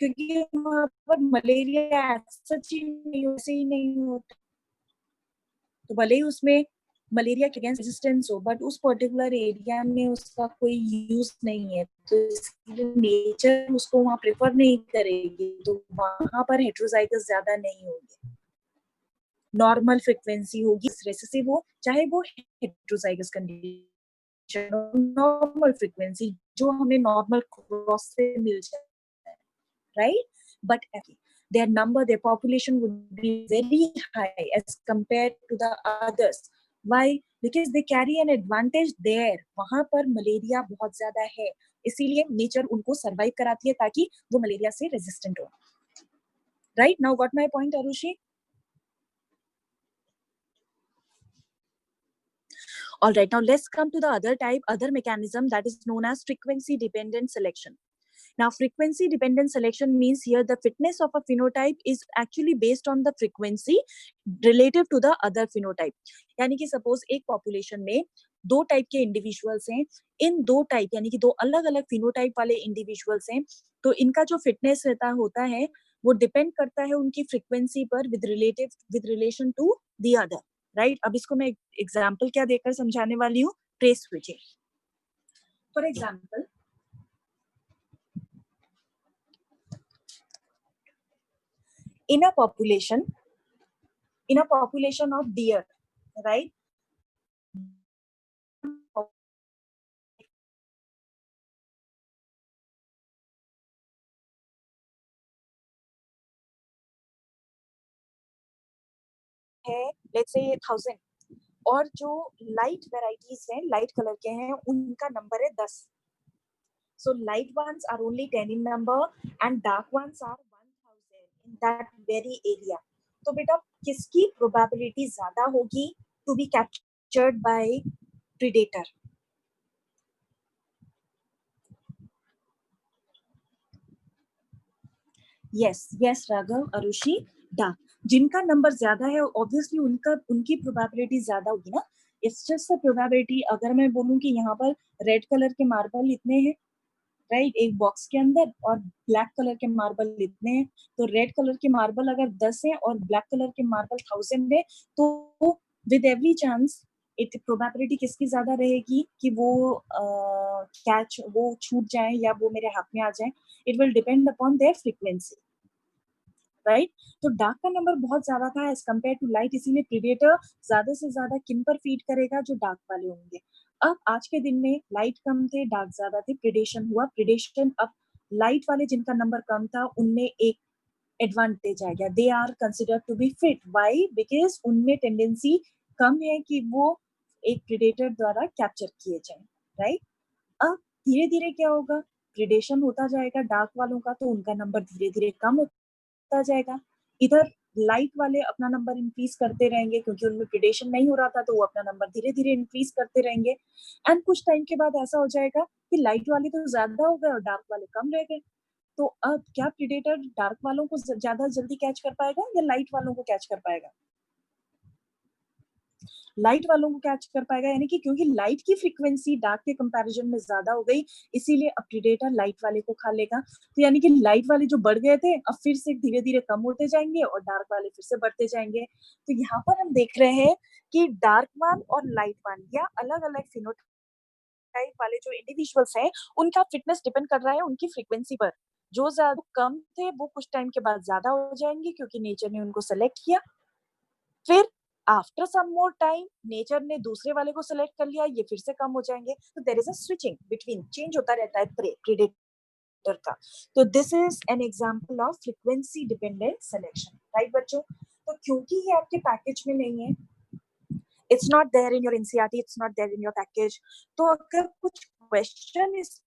क्योंकि वहां पर मलेरिया सच ही नहीं होता। तो भले ही उसमें मलेरिया के अगेंस्ट रेजिस्टेंस हो, बट उस पर्टिकुलर एरिया में उसका कोई यूज नहीं है, तो इसलिए नेचर उसको वहां प्रेफर नहीं करेगी, तो वहां पर हेट्रोजाइगस ज्यादा नहीं होगी, नॉर्मल फ्रीक्वेंसी होगी, रेसेसिव हो चाहे वो हेट्रोजाइगस कंडीशन, नॉर्मल फ्रीक्वेंसी जो हमें नॉर्मल क्रॉस से मिल जाए, right? But their number, their population would be very high as compared to the others. Why? Because they carry an advantage there. वहां पर मलेरिया बहुत ज्यादा है, इसीलिए नेचर उनको सरवाइव कराती है ताकि वो मलेरिया से रेजिस्टेंट हो। Right? Now got my point, Arushi? All right, now let's come to the other type, other mechanism, that is known as frequency dependent selection. Now, frequency dependent selection means here the fitness of a phenotype is actually based on the frequency relative to the other phenotype. यानी कि suppose एक population में दो type के individuals हैं, इन दो type यानी कि दो अलग अलग फिनोटाइप वाले इंडिविजुअल्स हैं, तो इनका जो फिटनेस रहता होता है वो डिपेंड करता है उनकी फ्रीक्वेंसी पर with relation to the other, right? अब इसको मैं एग्जांपल क्या देकर समझाने वाली हूँ, trace switching. For example, in a population of deer, right? है लेट्स से 1000, और जो लाइट वेराइटीज हैं, लाइट कलर के हैं, उनका नंबर है 10. So light ones are only 10 in number and dark ones are 1000 in that very area. तो बेटा किसकी प्रोबेबिलिटी ज्यादा होगी to be captured by predator? Yes Raghav, Arushi, dark, जिनका नंबर ज्यादा है ऑब्वियसली उनकी प्रोबेबिलिटी ज्यादा होगी ना। It's just a probability. अगर मैं बोलूं कि यहाँ पर रेड कलर के मार्बल इतने हैं, राइट, एक बॉक्स के अंदर, और ब्लैक कलर के मार्बल इतने हैं, तो रेड कलर के मार्बल अगर 10 है और ब्लैक कलर के मार्बल 1000 है, तो विद एवरी चांस प्रोबेबिलिटी किसकी ज्यादा रहेगी कि वो वो छूट जाए या वो मेरे हाथ में आ जाए? It will depend upon their frequency, right? तो डार्क का नंबर बहुत ज्यादा था एज कम्पेयर टू लाइट, इसीलिए प्रीडेटर ज्यादा से ज्यादा किन पर फीड करेगा? जो डार्क वाले होंगे। अब आज के दिन में लाइट कम थे, डार्क ज्यादा थे, प्रिडेशन हुआ। प्रिडेशन, अब लाइट वाले जिनका नंबर कम था उनमें एक एडवांटेज आ गया, they are considered to be fit. Why? Because उनमें टेंडेंसी कम है कि वो एक प्रिडेटर द्वारा कैप्चर किए जाए, राइट? अब धीरे धीरे क्या होगा, प्रिडेशन होता जाएगा डार्क वालों का, तो उनका नंबर धीरे धीरे कम होता जाएगा। इधर लाइट वाले अपना नंबर इंक्रीज करते रहेंगे क्योंकि उनमें प्रिडेशन नहीं हो रहा था, तो वो अपना नंबर धीरे धीरे इंक्रीज करते रहेंगे। एंड कुछ टाइम के बाद ऐसा हो जाएगा कि लाइट वाले तो ज्यादा हो गए और डार्क वाले कम रह गए। तो अब क्या प्रिडेटर डार्क वालों को ज्यादा जल्दी कैच कर पाएगा या लाइट वालों को कैच कर पाएगा? लाइट वालों को कैच कर पाएगा, यानी कि क्योंकि लाइट की फ्रीक्वेंसी डार्क के कंपैरिजन में ज्यादा हो गई, इसीलिए अब प्रीडेटर लाइट वाले को खा लेगा। तो यानी कि लाइट वाले जो बढ़ गए थे अब फिर से धीरे धीरे कम होते जाएंगे और डार्क वाले फिर से बढ़ते जाएंगे। तो यहाँ पर हम देख रहे हैं कि डार्क वन और लाइट वन या अलग अलग फिनोटाइप वाले जो इंडिविजुअल्स हैं, उनका फिटनेस डिपेंड कर रहा है उनकी फ्रीक्वेंसी पर। जो ज्यादा कम थे वो कुछ टाइम के बाद ज्यादा हो जाएंगे क्योंकि नेचर ने उनको सेलेक्ट किया। फिर after some more time nature ने दूसरे वाले को सिलेक्ट कर लिया, ये फिर से कम हो जाएंगे। तो there is a switching between, change होता रहता है प्रेडेटर का। तो this is an example of frequency dependent selection, right बच्चों? तो क्योंकि ये आपके पैकेज में नहीं है, it's not there in your NCERT, it's not there in your package, तो अगर कुछ क्वेश्चन इस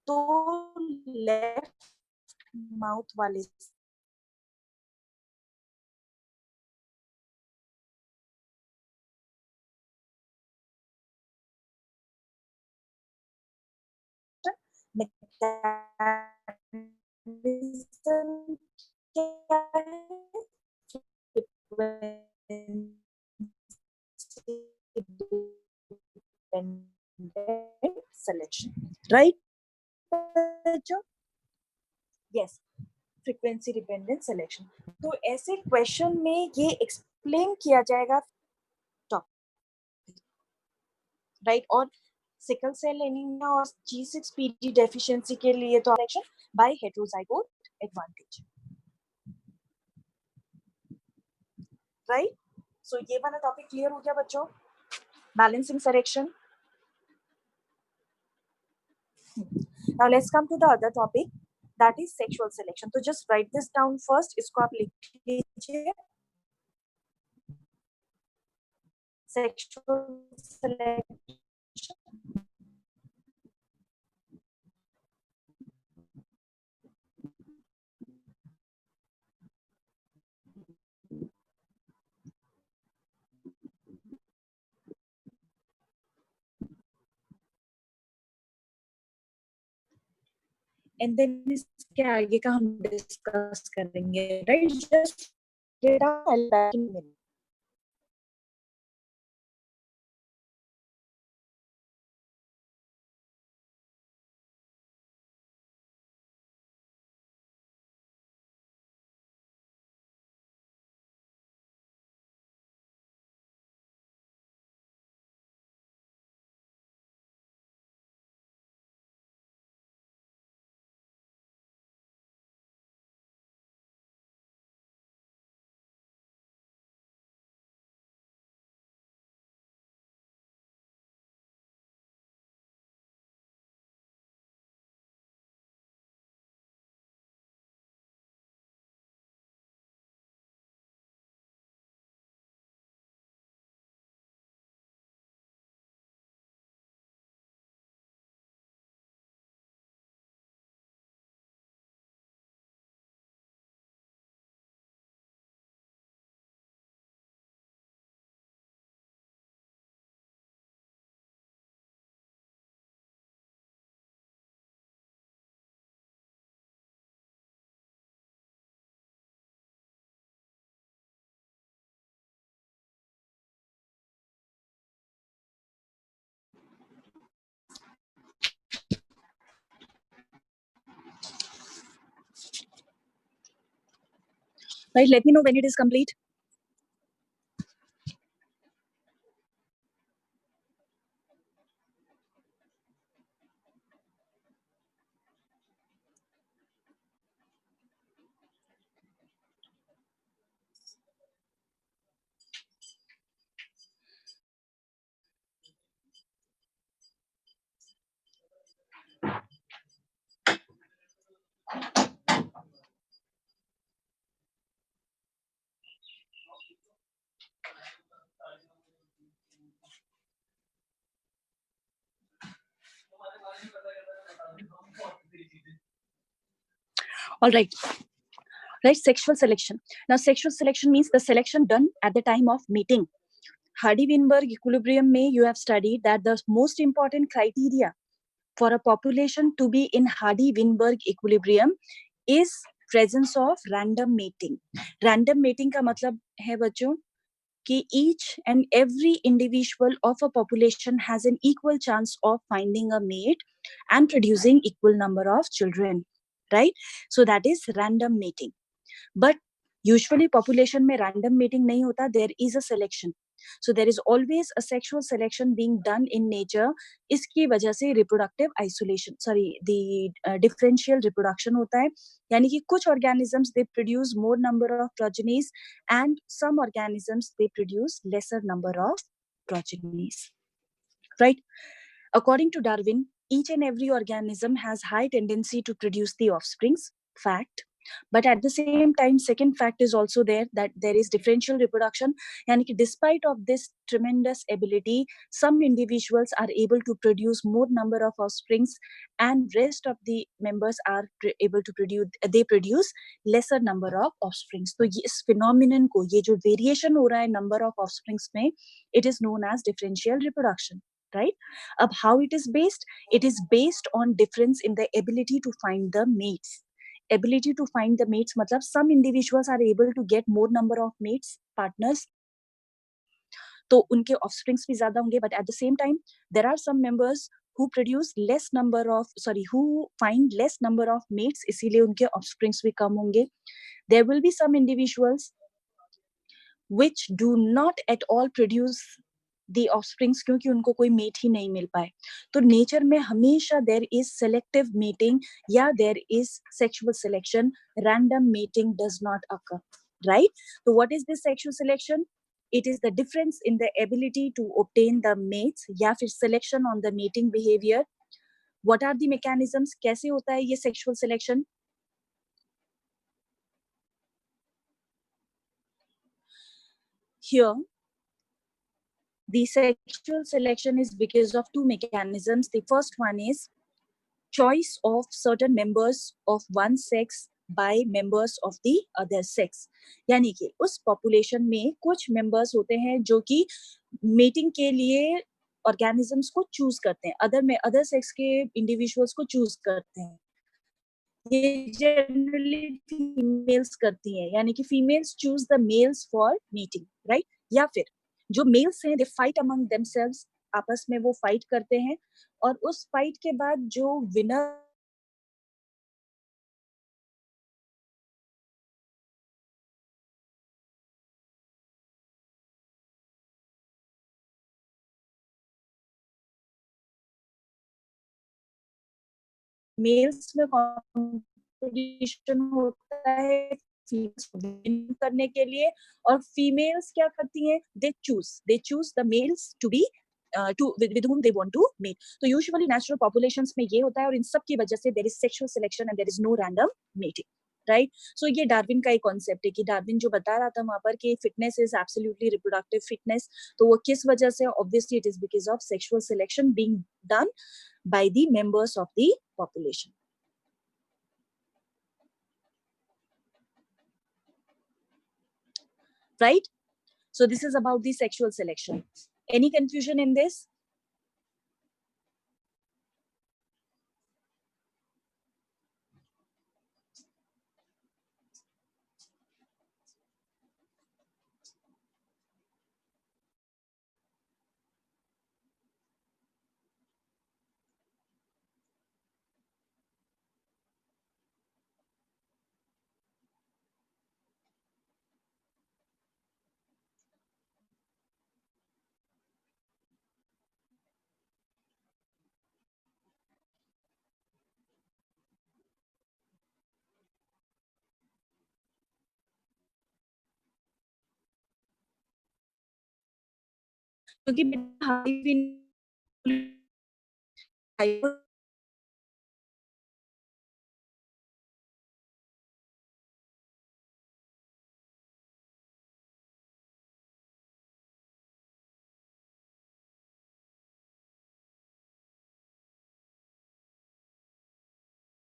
तो लेफ्ट माउथ वाले mechanism क्या है? selection, right बच्चों? Yes, frequency dependent selection. तो ऐसे क्वेश्चन में ये एक्सप्लेन किया जाएगा टॉपिक, राइट? और सिकल सेल एनीमिया और G6PD डेफिशिएंसी के लिए तो selection bye हेटेरोजाइगोट advantage, right? So ये वाला टॉपिक क्लियर हो गया बच्चों? Balancing selection. Now let's come to the other topic, that is sexual selection. तो just write this down first. इसको आप लिख लीजिए. Sexual selection. And then इसके आगे का हम डिस्कस करेंगे, right? Just get out in minute. Right, let me know when it is complete. All right. Right, sexual selection. Now, sexual selection means the selection done at the time of mating. Hardy-Weinberg equilibrium may you have studied that the most important criteria for a population to be in Hardy-Weinberg equilibrium is presence of random mating. Random mating का मतलब है बच्चों कि each and every individual of a population has an equal chance of finding a mate and producing equal number of children, right? So that is random mating. But usually population में random mating नहीं होता, there is a selection. So there is always a sexual selection being done in nature. इसकी वजह से reproductive isolation, the differential reproduction होता है. यानी कि कुछ organisms they produce more number of progenies and some organisms they produce lesser number of progenies. Right? According to Darwin, each and every organism has high tendency to produce the offsprings. Fact. But at the same time, second fact is also there, that there is differential reproduction. And despite of this tremendous ability, some individuals are able to produce more number of offsprings and rest of the members are able to produce lesser number of offsprings. So this phenomenon ko, ye jo variation ho raha hai number of offsprings mein, it is known as differential reproduction. right? Ab how it is based? It is based on difference in the ability to find the mates. Ability to find the mates matlab some individuals are able to get more number of mates, partners, तो उनके offsprings भी ज्यादा होंगे, but at the same time there are some members who produce less number of sorry who find less number of mates, इसीलिए उनके offsprings भी कम होंगे. There will be some individuals which do not at all produce the offsprings क्योंकि उनको कोई met ही नहीं मिल पाए. तो नेचर में हमेशा देयर इज सेलेक्टिव मेटिंग या there is sexual selection. Random mating does not occur, right? तो what is this sexual selection? It is the difference in the ability to obtain the mates या फिर selection on the mating behavior. What are the mechanisms? कैसे होता है ये sexual selection? Here, the sexual selection is because of two mechanisms. The first one is choice of certain members of one sex by members of the other sex. यानी कि उस population में कुछ members होते हैं जो कि मेटिंग के लिए ऑर्गेनिजम्स को चूज करते हैं, अदर सेक्स के इंडिविजुअल्स को चूज करते हैं. ये जनरली फीमेल्स करती हैं, यानी कि females choose the mails for meeting, right? या फिर जो मेल्स हैं दे फाइट अमंग देमसेल्व्स, आपस में वो फाइट करते हैं और उस फाइट के बाद जो विनर मेल्स में कंपटीशन होता है फीमेल्स को विन करने के लिए, और फीमेल्स क्या करती हैं? They choose the males to be to with whom they want to mate. तो यूजुअली नेचुरल पॉपुलेशंस में ये होता है, और इन सब की वजह से there is sexual selection and there is no random mating, right? So ये डार्विन का एक कॉन्सेप्ट है कि डार्विन जो बता रहा था वहां पर कि fitness is absolutely reproductive fitness, तो वो किस वजह से? Obviously it is because of sexual selection being done by the members of the population. Right? So this is about the sexual selection. Any confusion in this? क्योंकि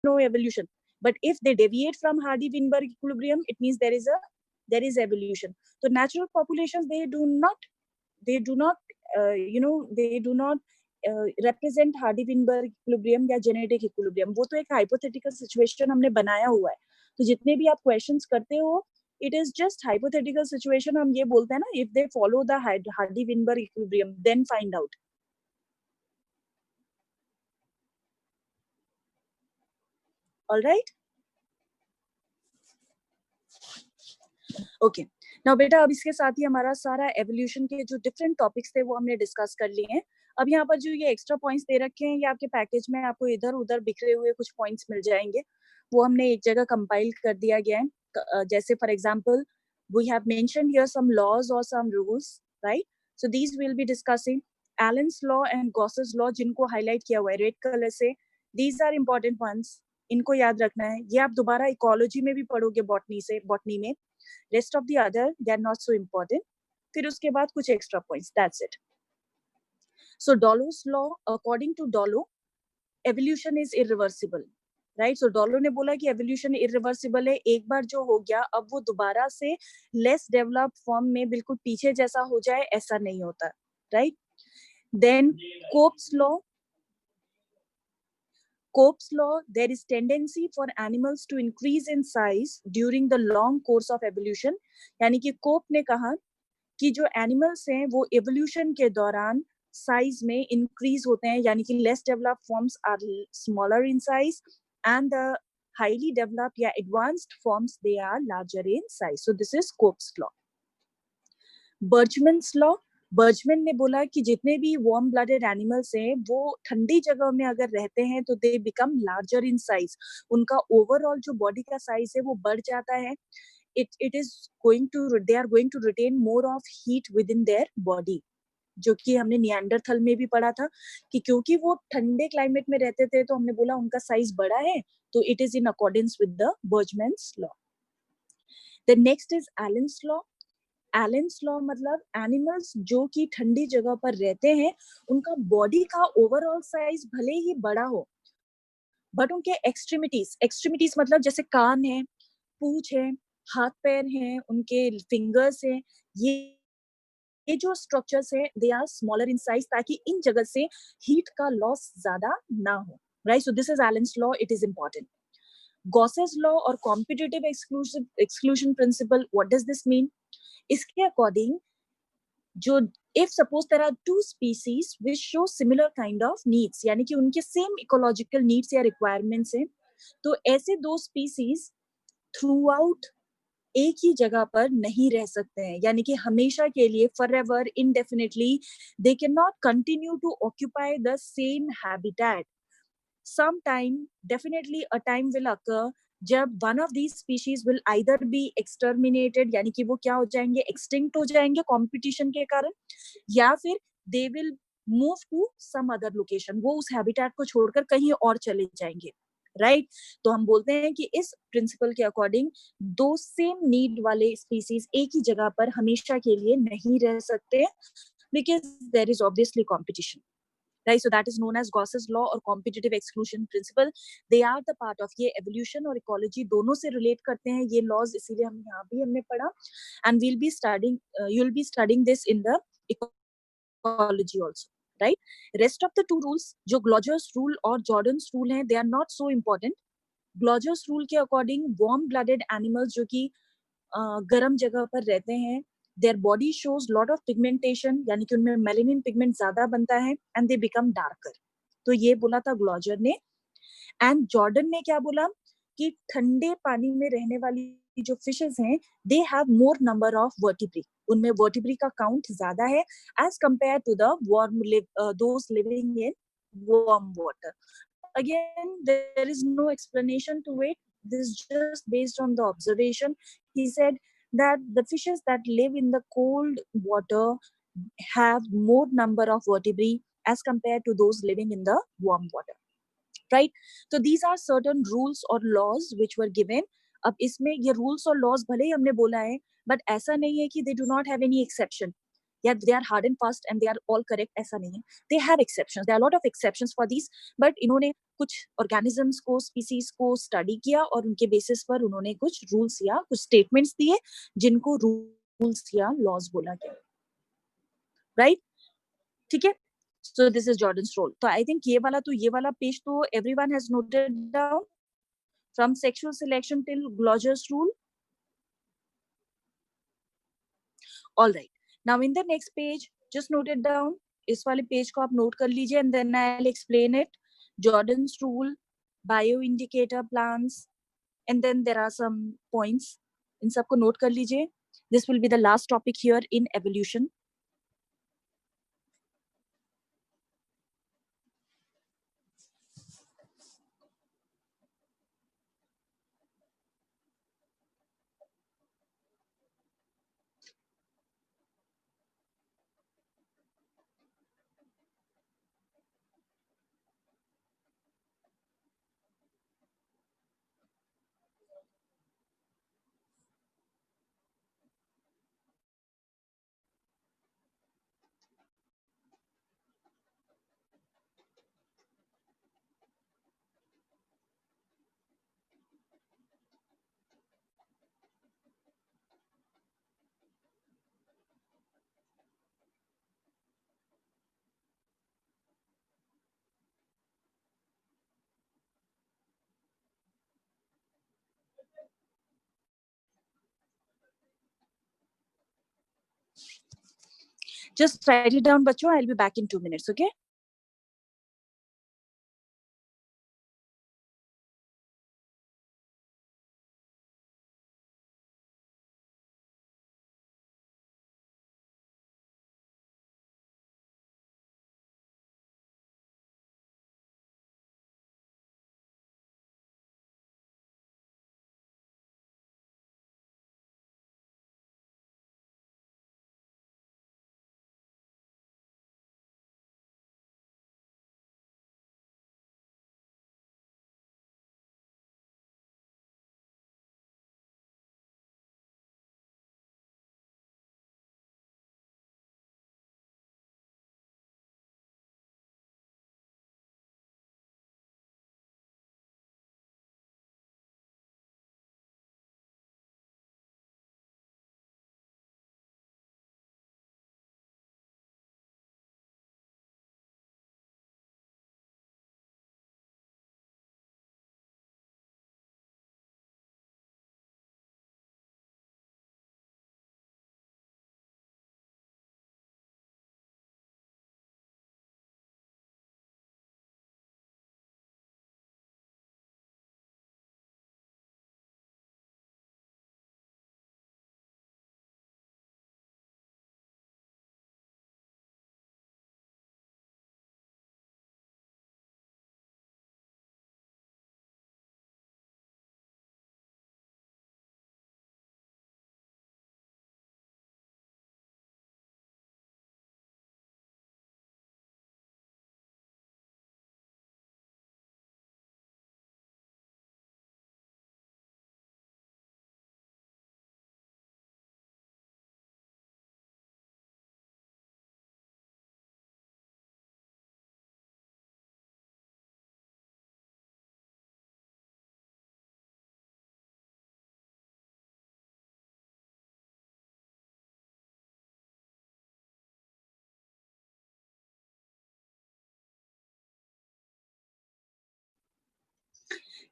no evolution, but if they deviate from Hardy-Weinberg equilibrium, it means there is evolution. So natural populations, they do not they do not represent Hardy-Weinberg equilibrium या genetic equilibrium. वो तो एक hypothetical situation हमने बनाया हुआ है. तो जितने भी आप questions करते हो, it is just hypothetical situation. हम ये बोलते हैं ना, if they follow the Hardy-Weinberg equilibrium, then find out. All right? Okay. Now बेटा, अब इसके साथ ही हमारा सारा एवोल्यूशन के जो डिफरेंट टॉपिक्स थे वो हमने डिस्कस कर लिए हैं. अब यहाँ पर जो ये एक्स्ट्रा पॉइंट्स दे रखे हैं, ये आपके पैकेज में आपको इधर उधर बिखरे हुए कुछ पॉइंट्स मिल जाएंगे, वो हमने एक जगह कंपाइल कर दिया गया है. जैसे for example we have mentioned here some laws और some rules, right? So these will be discussing Allen's law and Gause's law, जिनको हाईलाइट किया हुआ है रेड कलर से. दीज आर इंपॉर्टेंट वंस, इनको याद रखना है. ये आप दोबारा इकोलॉजी में भी पढ़ोगे, बॉटनी में. Rest of the other, they are not so important. फिर उसके बाद कुछ extra points. That's it. So Dollo's law, according to Dollo, evolution is irreversible, right? So Dollo ने बोला कि evolution irreversible है. एक बार जो हो गया, अब वो दोबारा से less developed form में बिल्कुल पीछे जैसा हो जाए, ऐसा नहीं होता, right? Then Cope's law. Cope's law, there is tendency for animals to increase in size during the long course of evolution. यानी कि कोप ने कहा कि जो एनिमल्स हैं वो एवोल्यूशन के दौरान साइज में इंक्रीज होते हैं, यानी कि less developed forms are smaller in size and the highly developed या advanced forms they are larger in size. So this is Cope's law. Bergmann's law. Bergmann ने बोला कि जितने भी वार्म ब्लडेड एनिमल्स हैं वो ठंडी जगह में अगर रहते हैं तो they become larger in size. उनका ओवरऑल जो बॉडी का साइज है वो बढ़ जाता है. it is they are going to retain more of heat within their body, जो कि हमने निएंडरथल में भी पढ़ा था कि क्योंकि वो ठंडे क्लाइमेट में रहते थे तो हमने बोला उनका साइज बड़ा है, तो it is in accordance with the Bergmann's law. The next is Allen's law. Allen's law मतलब एनिमल्स जो कि ठंडी जगह पर रहते हैं उनका बॉडी का ओवरऑल साइज भले ही बड़ा हो बट उनके एक्सट्रीमिटीज मतलब जैसे कान है, पूंछ है, हाथ पैर हैं, उनके फिंगर्स हैं, ये जो स्ट्रक्चर्स है they are smaller in size ताकि इन जगह से हीट का लॉस ज्यादा ना हो. Right. So this is Allen's law. It is important. Gause's law और competitive exclusion principle, what does this mean? इसके अकॉर्डिंग जो if suppose there are two species which show similar kind of needs, यानी कि उनके same ecological needs या requirements हैं, तो ऐसे दो स्पीसीज थ्रू आउट एक ही जगह पर नहीं रह सकते हैं, यानी कि हमेशा के लिए forever indefinitely they cannot continue to occupy the same habitat. Sometime definitely a time will occur जब one of these species will either be exterminated, यानी कि वो क्या हो जाएंगे, extinct हो जाएंगे competition के कारण, या फिर they will move to some other location, वो उस habitat को छोड़कर कहीं और चले जाएंगे. राइट. तो हम बोलते हैं कि इस प्रिंसिपल के अकॉर्डिंग दो सेम नीड वाले स्पीसीज एक ही जगह पर हमेशा के लिए नहीं रह सकते because there is obviously competition. Right. So that is known as Gause's law और competitive exclusion principle. They are the part of, ये एवोल्यूशन और इकोलॉजी दोनों से रिलेट करते हैं ये लॉज, इसीलिए हम यहाँ भी हमने पढ़ा. And we'll be studying you will be studying this in the ecology also. Right. Rest of the two rules जो ग्लोजर्स रूल और जॉर्डन्स रूल हैं, they are not so important. Gloger's rule के अकॉर्डिंग वार्म ब्लडेड एनिमल्स जो कि गर्म जगह पर रहते हैं, their body shows lot of pigmentation, यानी कि उनमें मेलानिन पिगमेंट ज्यादा बनता है एंड दे बिकम डार्कर. तो ये बोला था ग्लोजर ने. एंड जॉर्डन ने क्या बोला कि ठंडे पानी में रहने वाली जो फिशेस हैं they have more number of vertebrae, उनमें वर्टिब्री का काउंट ज्यादा है as compared to the warm those living in warm water. Again, there is no explanation to it. This is just based on the observation. He said that the fishes that live in the cold water have more number of vertebrae as compared to those living in the warm water. Right? So these are certain rules or laws which were given. अब इसमें ये rules और laws भले ही हमने बोला है, but ऐसा नहीं है कि they do not have any exception. Yeah, they are hard and fast and they are all correct, ऐसा नहीं है. They have exceptions. There are a lot of exceptions for these, but इन्होंने कुछ organisms को, species को study किया और उनके basis पर उन्होंने कुछ rules या कुछ statements दिए जिनको rules या laws बोला गया. Right? ठीक है? So this is Jordan's role. तो I think ये वाला page तो everyone has noted down from sexual selection till Glosser's rule. All right. Now in the next page, just note it down. इस वाले पेज को आप नोट कर लीजिए and then I'll explain it. Jordan's rule, bioindicator plants, and then there are some points. इन सबको note कर लीजिए. This will be the last topic here in evolution. Just write it down, बच्चों. I'll be back in 2 minutes, okay?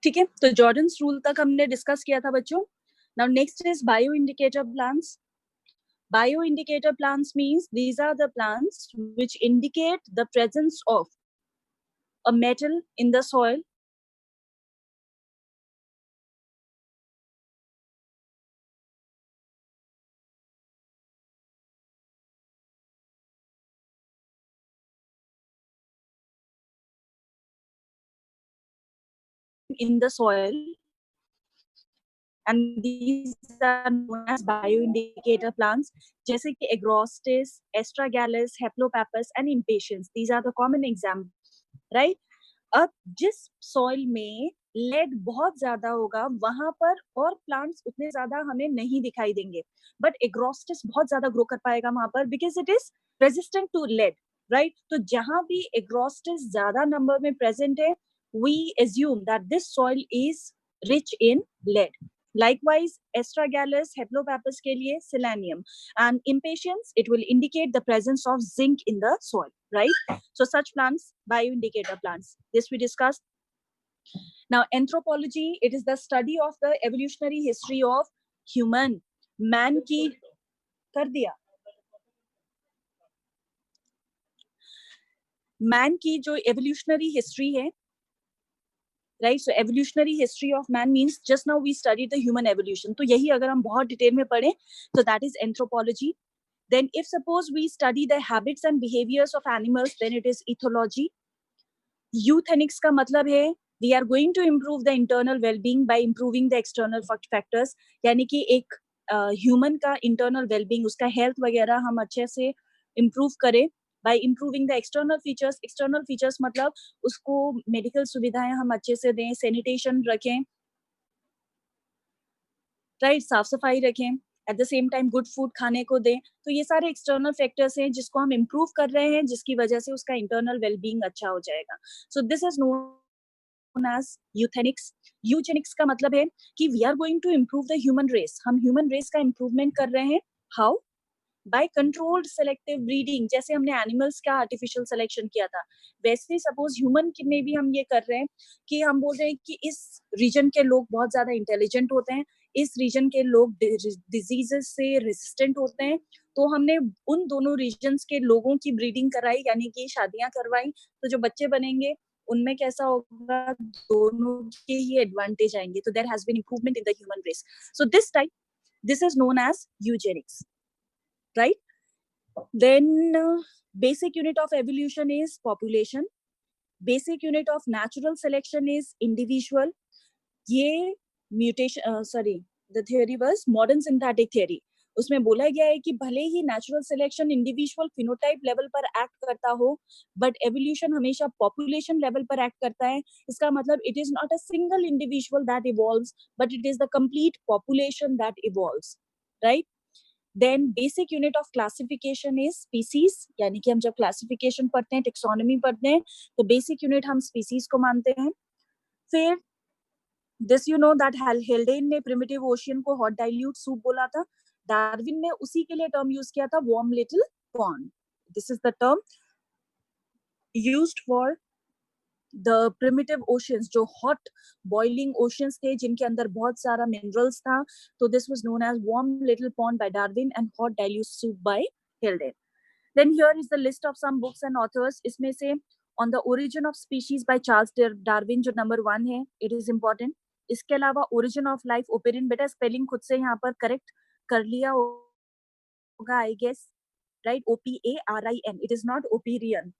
ठीक है, तो Jordans rule तक हमने discuss किया था बच्चों. Now next is bio indicator plants. Bio indicator plants means these are the plants which indicate the presence of a metal in the soil. In the soil, and these are known as bioindicator plants, जैसे कि agrostis, astragalus, heplopappus, and impatiens. These are the common examples, right? अब जिस soil में lead बहुत ज्यादा होगा वहां पर और प्लांट्स उतने ज्यादा हमें नहीं दिखाई देंगे, बट एग्रोस्टिस बहुत ज्यादा ग्रो कर पाएगा वहां पर because it is resistant to lead, right? तो जहां भी एग्रोस्टिस ज्यादा नंबर में प्रेजेंट है, we assume that this soil is rich in lead. Likewise, astragalus, heplopappus के लिए selenium, and impatiens, it will indicate the presence of zinc in the soil, right? So such plants, bioindicator plants. This we discussed. Now, anthropology, it is the study of the evolutionary history of human. Man की कर दिया. Man की जो evolutionary history है, right? So evolutionary history of man means just now we studied the human evolution. तो यही अगर हम बहुत डिटेल में पढ़ें, so that is anthropology. Then if suppose we study the habits and behaviors of animals, then it is ethology. Euthenics का मतलब है we are going to improve the internal well-being by improving the external factors. यानी कि एक human का internal well-being, उसका health वगैरह हम अच्छे से improve करें by improving the external features. External features मतलब उसको medical सुविधाएं हम अच्छे से दें, sanitation रखें, right? साफ सफाई रखें, eight the same time good food खाने को दें. तो ये सारे एक्सटर्नल फैक्टर्स हैं जिसको हम इम्प्रूव कर रहे हैं, जिसकी वजह से उसका इंटरनल वेलबींग अच्छा हो जाएगा. So this is known as euthenics. Eugenics का मतलब है कि we are going to improve the human race. हम ह्यूमन रेस का इम्प्रूवमेंट कर रहे हैं. How? By controlled selective breeding. जैसे हमने एनिमल्स का आर्टिफिशियल सिलेक्शन किया था, वैसे सपोज ह्यूमन में भी हम ये कर रहे हैं कि हम बोल रहे हैं कि इस रीजन के लोग बहुत ज्यादा इंटेलिजेंट होते हैं, इस रीजन के लोग डिजीजेस से रेजिस्टेंट होते हैं, तो हमने उन दोनों रीजन्स के लोगों की ब्रीडिंग कराई, यानी कि शादियां करवाई, तो जो बच्चे बनेंगे उनमें कैसा होगा, दोनों के ही एडवांटेज आएंगे. तो there has been improvement in the human race. So this type, this is known as eugenics, right? Then basic unit of evolution is population. Basic unit of natural selection is individual. ये mutation, sorry, the theory was modern synthetic theory. उसमें बोला गया है कि भले ही natural selection individual phenotype level पर act करता हो, बट एवोल्यूशन हमेशा पॉपुलेशन लेवल पर एक्ट करता है. इसका मतलब it is not a single individual that evolves, but it is the complete population that evolves, right? Then basic unit of classification is species, यानी कि हम जब क्लासिफिकेशन पढ़ते हैं, टेक्सोनॉमी पढ़ते हैं, तो बेसिक यूनिट हम स्पीसीज को मानते हैं. फिर दिस यू नो दैट हेल्डेन ने प्रिमिटिव ओशियन को हॉट डाइल्यूट सूप बोला था. डार्विन ने उसी के लिए टर्म यूज किया था, warm little pond. This is the term used for the primitive oceans, जो हॉट बॉइलिंग ओशियंस थे जिनके अंदर बहुत सारा मिनरल्स था. तो this was known as warm little pond by Darwin and hot dilute soup by Haldane. Then here is the list of some books and authors. इसमें से On the Origin of Species by Charles Darwin जो number 1 है, it is important. इसके अलावा Origin of Life, Oparin, बेटा spelling खुद से यहाँ पर करेक्ट कर लिया होगा, I guess, right? OPARIN, it is not Operian,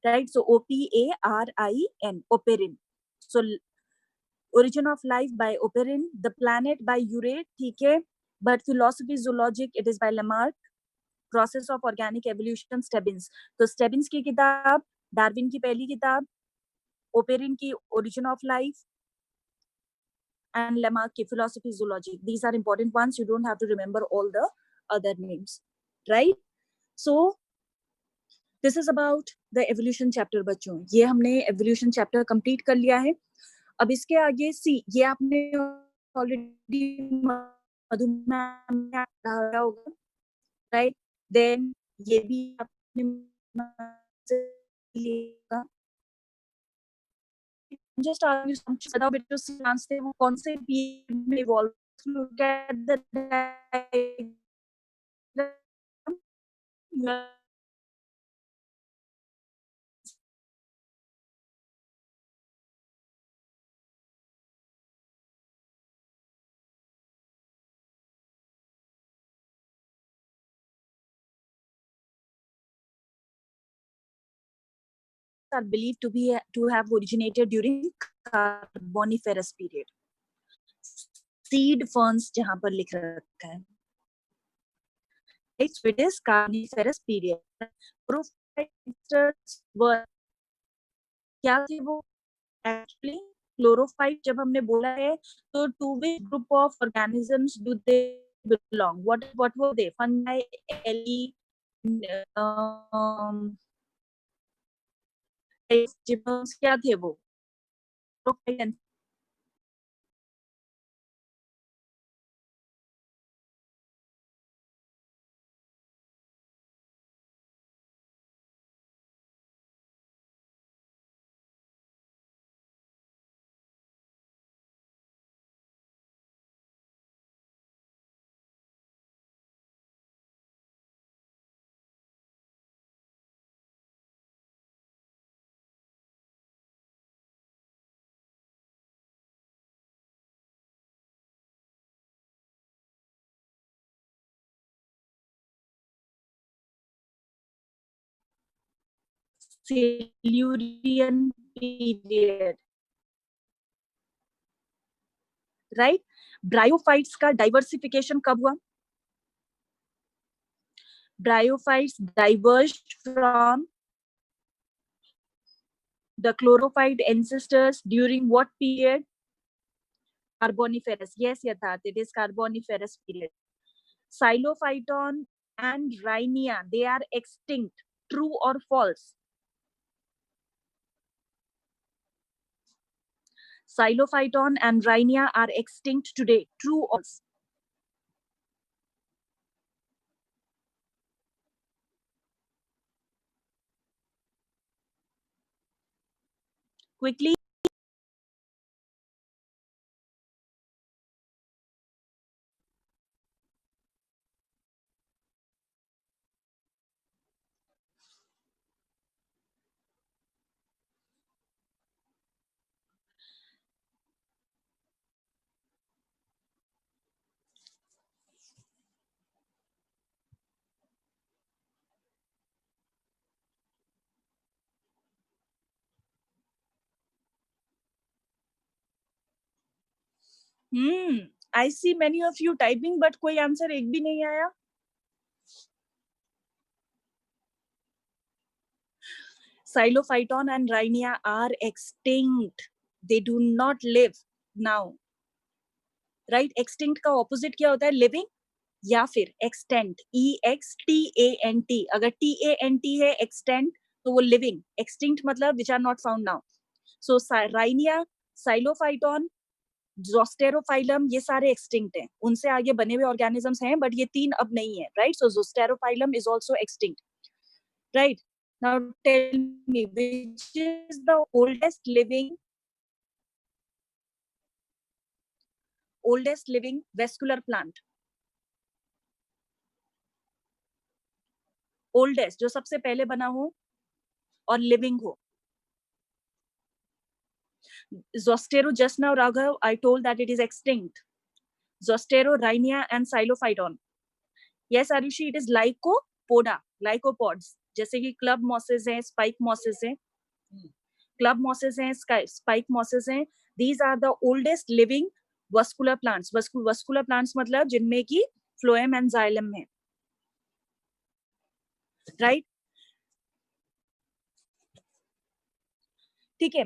right? So OPARIN, Oparin. So Origin of Life by Oparin, The Planet by Urey, ठीक है. But Philosophy Zoologic, it is by Lamarck. Process of organic evolution, Stebbins. तो Stebbins की किताब, Darwin की पहली किताब, Oparin की origin of life, and Lamarck की philosophy zoology. These are important ones. You don't have to remember all the other names, right? So this is about the evolution chapter. बच्चों, ये हमने एवोल्यूशन चैप्टर कंप्लीट कर लिया है. अब इसके आगे सी, ये आपने ऑलरेडी मधुमेह में पढ़ा होगा, राइट? देन ये भी आपने लिया. just ask you some about it to जानते वो कौन से पीरियड में evolve. look at the diagram. are believed to have originated during Carboniferous period. Seed ferns जहाँ पर लिख रखा है, it is Carboniferous period. Chlorophytes were, क्या थे वो? Actually, chlorophyte जब हमने बोला है, तो to which group of organisms do they belong? What were they? Fungi, algae, क्या थे वो? Silurian period, right? ब्रायोफाइट्स का डाइवर्सिफिकेशन कब हुआ? Bryophytes diverged from the chlorophyte ancestors during what period? Carboniferous. Yes, Yatharth, it is Carboniferous period. Xylophyton and Rhynia, they are extinct. True or false? Xylophyton and Rhynia are extinct today. True or false? Quickly. I see many of you typing, but कोई answer एक भी नहीं आया. Xylophyton and Rhynia are extinct. They do not live now. Right? Extinct का opposite क्या होता है? Living या फिर extent. EXTANT. अगर TANT है extent तो वो living. Extinct मतलब which are not found now. So Rhynia, Xylophyton, Zosterophyllum ये सारे extinct हैं. उनसे आगे बने हुए organisms हैं, but ये तीन अब नहीं है. Right? So Zosterophyllum is also extinct. Right? Now tell me, which is the oldest living vascular plant? Oldest, जो सबसे पहले बना हो और living हो. Zostero, just now Raghav, I told that it is extinct. Zostero, Rhynia and Xylophyton. Yes, Arushi, it is lycopoda, lycopods. जैसे कि club mosses हैं, spike mosses हैं. Club mosses हैं, spike mosses हैं. These are the oldest living vascular plants. Vascular plants मतलब जिनमें की phloem and xylem है. Right? ठीक है.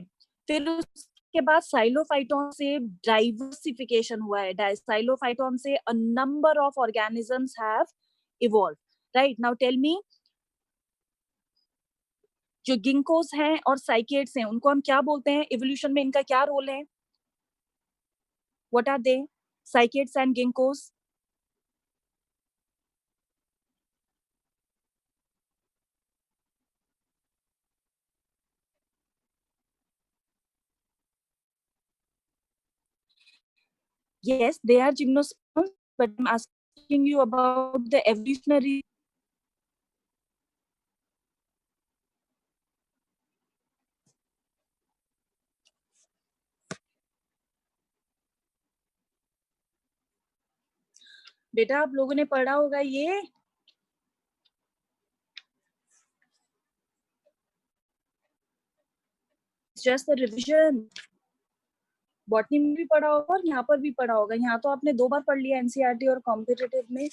फिर उसके बाद साइलोफाइटोन से डाइवर्सिफिकेशन हुआ है. साइलोफाइटोन से a number of organisms have evolved. Right? Now tell me, जो गिंकोस हैं और साइकेड्स हैं उनको हम क्या बोलते हैं? इवोल्यूशन में इनका क्या रोल है? What are they? Cycads and ginkgos. Yes, they are gymnosperms, but I'm asking you about the evolutionary. बेटा आप लोगों ने पढ़ा होगा ये. Just a revision. बॉटनी में भी पढ़ा होगा और यहाँ पर भी पढ़ा होगा. यहाँ तो आपने 2 बार पढ़ लिया एनसीईआरटी और कॉम्पिटिटिव में.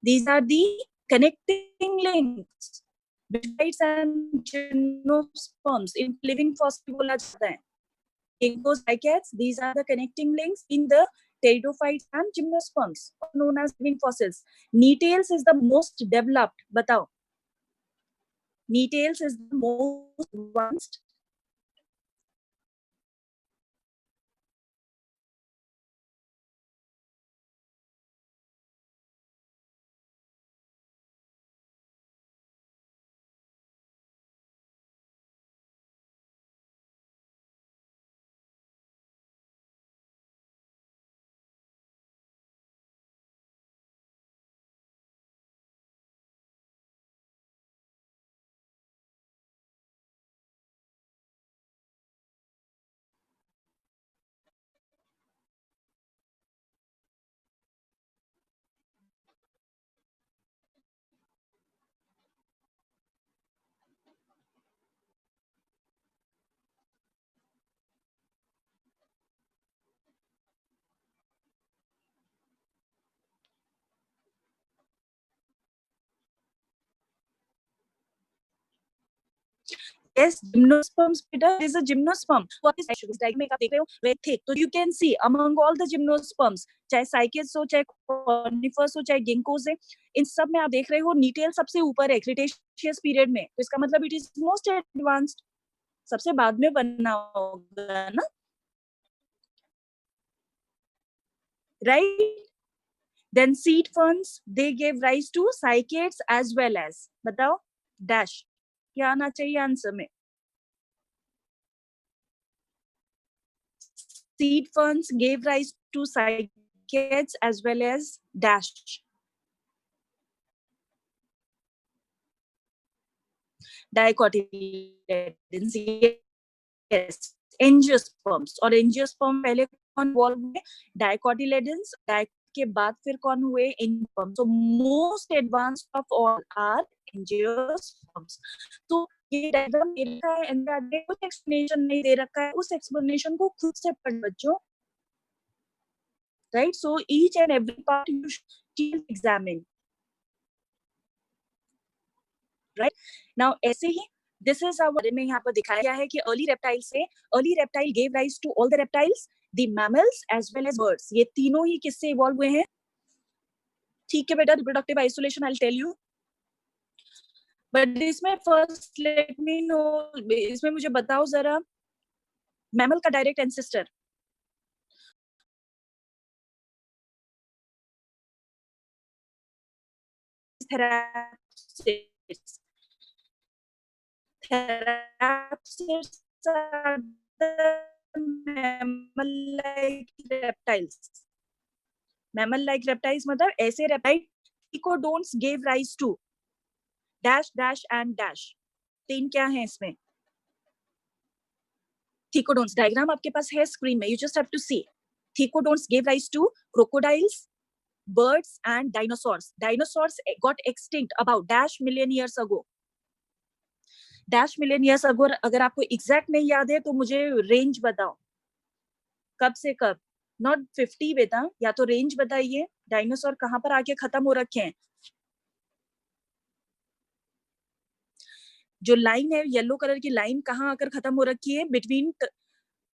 These are the connecting links between and gymnosperms in living fossil बोला जाता है. Ginkgos, cycads, these are the connecting links in the pteridophytes and gymnosperms, known as living fossils. Knee-tails is the most developed. बताओ. Knee-tails is the most advanced. Yes, gymnosperms. Peter is a gymnosperm. What is diagram आप देख रहे हो? Very thick. So you can see among all the gymnosperms, चाहे cycads हो, चाहे conifers हो, चाहे ginkgos है, इन सब में आप देख रहे हो नीटेल सबसे ऊपर है Cretaceous period में. तो इसका मतलब it is most advanced. सबसे बाद में बना होगा ना? Right? Then seed ferns, they gave rise to cycads as well as. बताओ. Dash. क्या आना चाहिए आंसर में? Seed ferns gave rise to cycads as well as dash. Dicotyledons. Yes. Angiosperms. और angiosperm पहले कौन इवॉल्व हुए? Dicotyledons. के बाद फिर कौन हुए? Angiosperms. So most advanced of all are angiosperms. तो ये डायग्राम दे रखा है एंड कुछ एक्सप्लेनेशन नहीं दे रखा है, उस एक्सप्लेनेशन को खुद से पढ़ बच्चों, right? So each and every part you should examine, right? Now ऐसे ही दिस इज आवर में यहाँ पर दिखाया गया है कि early reptile gave rise to all the reptiles, the mammals as well as birds. ये तीनों ही किससे इवॉल्व हुए हैं? ठीक है बेटा, reproductive isolation I will tell you, but इसमें फर्स्ट लेट मी नो, इसमें मुझे बताओ जरा मैमल का direct ancestor. Therapsids, therapsids are the mammal-like reptiles. Mammal-like reptiles मतलब ऐसे reptile Echinoderms gave rise to dash dash and dash। तीन क्या है इसमें? Echinoderms डायग्राम आपके पास है स्क्रीन में, you just have to see। Echinoderms gave rise to crocodiles, birds and dinosaurs. Dinosaurs got extinct about dash million years ago। dash million years ago अगर आपको exact नहीं याद है तो मुझे रेंज बताओ, कब से कब? नॉट 50 बेटा, या तो रेंज बताइए, डायनासोर कहां पर आके खत्म हो रखे हैं? जो लाइन है येलो कलर की लाइन कहां आकर खत्म हो रखी है? Between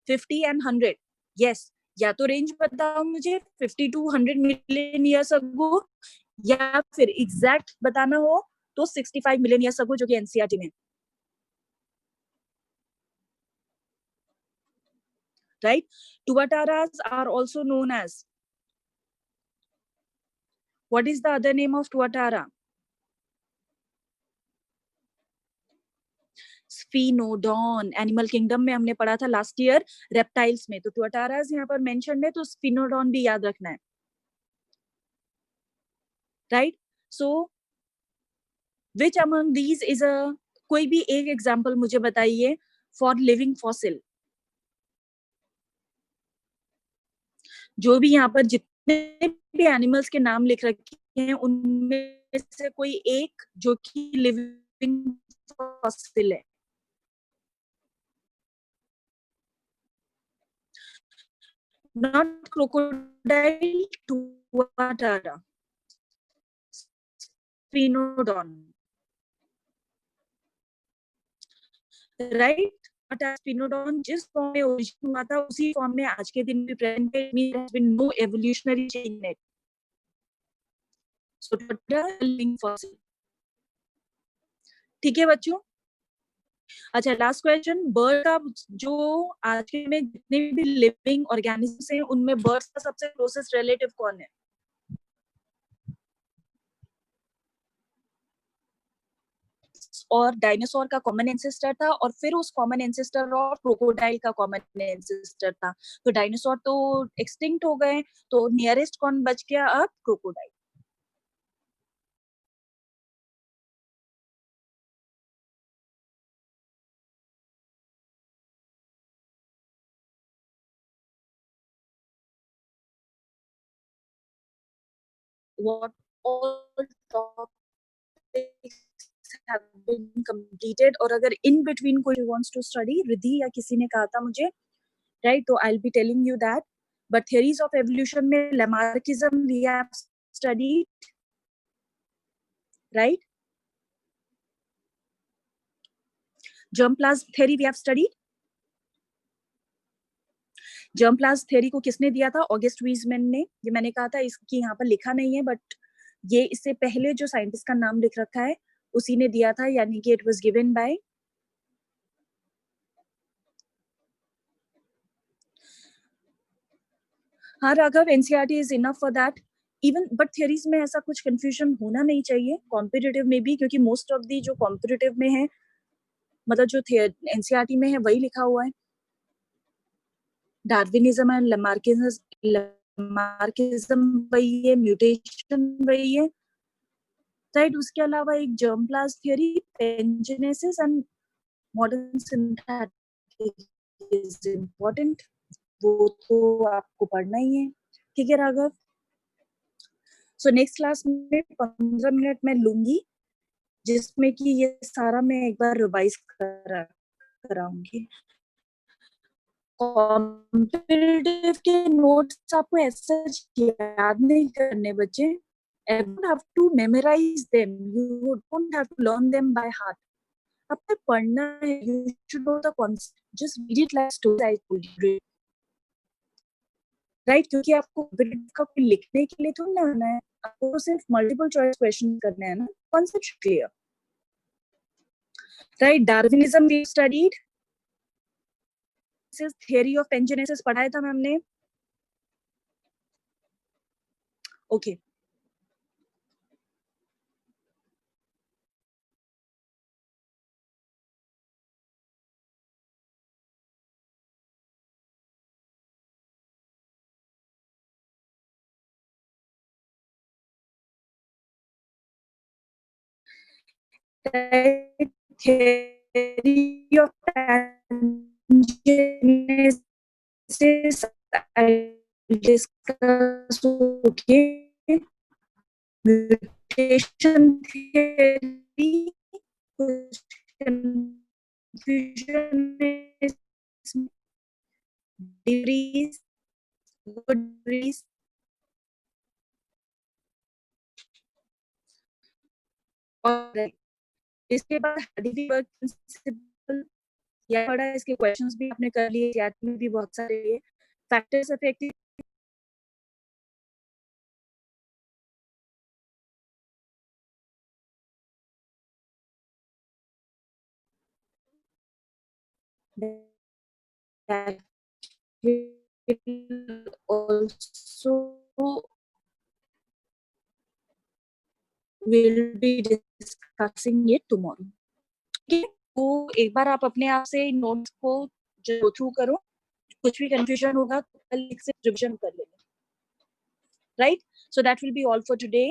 50 and 100। यस, या तो रेंज बताओ मुझे 50 to 100 मिलियन ईयर्स अगो, या फिर एग्जैक्ट बताना हो तो 65 मिलियन ईयर्स अगो, जो कि एनसीईआरटी में, right? Tuataras are also known as, what is the other name of tuatara? Sphenodon. Animal kingdom में हमने पढ़ा था लास्ट ईयर रेप्टाइल्स में, तो टुआटारास यहाँ पर मेंशन्ड है, तो स्फीनोडॉन भी याद रखना है, right? So which among these is a, कोई भी एक एग्जांपल मुझे बताइए फॉर लिविंग फॉसिल। जो भी यहाँ पर जितने भी एनिमल्स के नाम लिख रखे हैं उनमें से कोई एक जो कि लिविंग फॉसिल है। Not crocodile, tuatara, sphinodon, right? स्पिनोडॉन जिस फॉर्म में ओरिजिन हुआ था उसी फॉर्म में आज के दिन भी प्रेजेंट है। There has been no evolutionary change in it. So living fossil। ठीक है बच्चों? अच्छा, लास्ट क्वेश्चन, बर्ड का जो आज के में जितने भी लिविंग ऑर्गेनिजम्स हैं उनमें बर्ड्स का सबसे क्लोजेस्ट रिलेटिव कौन है? और डायनासोर का कॉमन एंसेस्टर था, और फिर उस कॉमन एंसेस्टर और क्रोकोडाइल का कॉमन एंसेस्टर था। तो डायनासोर तो एक्सटिंक्ट हो गए, तो नियरेस्ट कौन बच गया अब? Crocodile. What all topics have been completed, और अगर in between कोई wants to study, रिद्धि या किसी ने कहा था मुझे, right? तो I'll be telling you that. But theories of evolution में Lamarckism we have studied, right? Germplasm theory we have studied. Germplasm theory को किसने दिया था? ऑगस्ट वीजमैन ने। ये मैंने कहा था, इसकी यहाँ पर लिखा नहीं है, बट ये इससे पहले जो साइंटिस्ट का नाम लिख रखा है उसी ने दिया था, यानी कि इट वाज गिवन बाय हाँ Raghav, NCERT is enough for that even, but theories में ऐसा कुछ कंफ्यूजन होना नहीं चाहिए कॉम्पिटिटिव में भी, क्योंकि मोस्ट ऑफ दी जो कॉम्पिटिटिव में है, मतलब जो एनसीईआरटी में है वही लिखा हुआ है। डार्विनिज्म एंड लमार्किज्म वही है, म्यूटेशन वही है, राइट? उसके अलावा एक germplasm theory, pangenesis and modern synthetic is important, वो तो आपको पढ़ना ही है, ठीक है राघव? सो नेक्स्ट क्लास में 15 मिनट मैं लूंगी, जिसमें कि ये सारा मैं एक बार रिवाइज कराऊंगी। कॉम्पिटिटिव के नोट्स आपको ऐसा याद नहीं करने बच्चे, you don't have to memorize them, you don't have to learn them by heart. आपको पढ़ना है, you should know the concept, just read it like stories I told you, right? क्योंकि आपको का कोई लिखने के लिए थोड़ी ना आना है, आपको सिर्फ मल्टीपल चॉइस क्वेश्चन करने हैं ना, concept clear, right? Darwinism we studied, this is theory of pangenesis पढ़ाया था मैम ने, okay. Theory of pangenesis I discuss, okay. Mutation theory, confusion is degrees, good degrees. और इसके बाद हार्डी वर्क प्रिंसिपल या पढ़ा, इसके क्वेश्चंस भी आपने कर लिए, याद में भी बहुत सारे factors affecting that will also will be discussing it tomorrow. Okay? तो एक बार आप अपने आप से नोट्स को गो थ्रू करो, कुछ भी कंफ्यूजन होगा तो कल से रिवीजन कर लेना, right? So that will be all for today,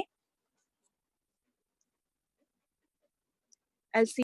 I'll see.